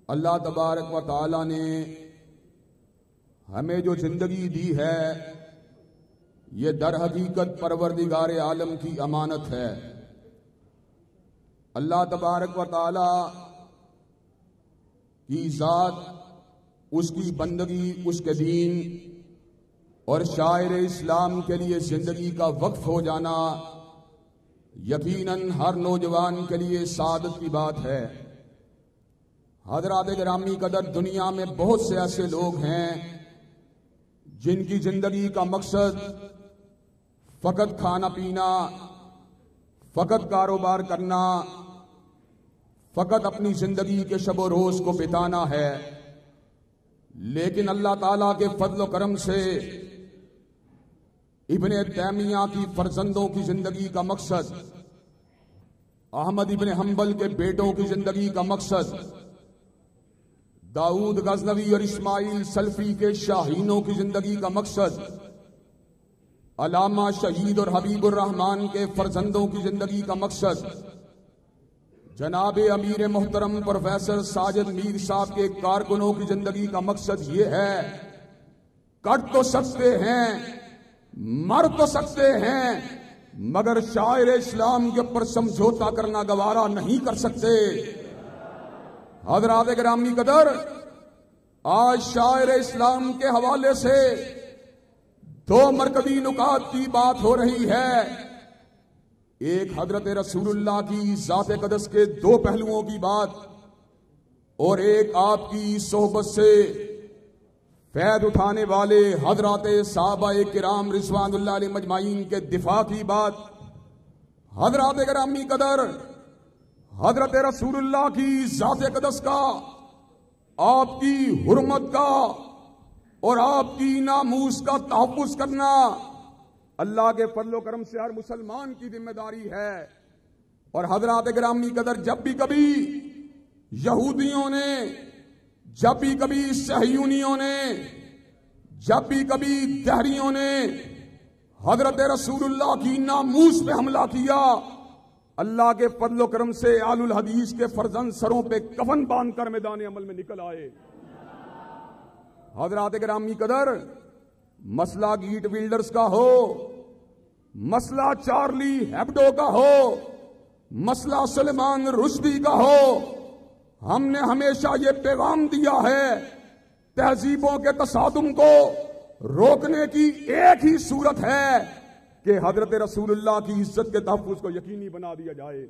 अल्लाह तबारक व तआला ने हमें जो जिंदगी दी है ये दर हकीकत परवरदिगार आलम की अमानत है। अल्लाह तबारक व तआला की ज़ात, उसकी बंदगी, उसके दीन और शायर इस्लाम के लिए जिंदगी का वक्फ हो जाना यकीनन हर नौजवान के लिए सादत की बात है। हज़रात गिरामी कदर, दुनिया में बहुत से ऐसे लोग हैं जिनकी जिंदगी का मकसद फकत खाना पीना, फकत कारोबार करना, फकत अपनी जिंदगी के शब व रोज को बिताना है। लेकिन अल्लाह ताला के फजल व करम से इब्ने तैमिया की फर्जंदों की जिंदगी का मकसद, अहमद इब्ने हंबल के बेटों की जिंदगी का मकसद, दाऊद गजनवी और इस्माइल सल्फी के शाहीनों की जिंदगी का मकसद, अलामा शहीद और हबीबुर रहमान के फर्जंदों की जिंदगी का मकसद, जनाब अमीर मोहतरम प्रोफेसर साजिद मीर साहब के कारकुनों की जिंदगी का मकसद ये है, कट तो सकते हैं, मर तो सकते हैं, मगर शायर इस्लाम के ऊपर समझौता करना गवारा नहीं कर सकते। हज़रात गिरामी कदर, आज शायर इस्लाम के हवाले से दो मरकजी नुकात की बात हो रही है। एक हजरत रसूलुल्लाह की ज़ात कदस के दो पहलुओं की बात, और एक आपकी सोहबत से फैद उठाने वाले हजरात साहबाए किराम रिज़वानुल्लाह अलैहिम अजमाइन के दिफा की बात। हजरात गिरामी कदर, हजरत रसूलुल्लाह की ज़ात कदस का, आपकी हुर्मत का और आपकी नामूस का तहफ़्फ़ुज़ करना अल्लाह के फजल करम से हर मुसलमान की जिम्मेदारी है। और हजरात गिरामी कदर, जब भी कभी यहूदियों ने, जब भी कभी सहयूनियों ने, जब भी कभी दहरियों ने हजरत रसूलुल्लाह की नामूस पे हमला किया, अल्लाह के फजल करम से आलुल हदीस के फर्जंद सरों पे कफन बांधकर मैदान अमल में निकल आए। हजरात गिरामी कदर, मसला गीट बिल्डर्स का हो, मसला चार्ली हेब्डो का हो, मसला सलमान रुश्दी का हो, हमने हमेशा ये पैगाम दिया है, तहजीबों के तसादुम को रोकने की एक ही सूरत है कि हजरत रसूलुल्लाह की इज्जत के तहफ़्फ़ुज़ को यकीनी बना दिया जाए।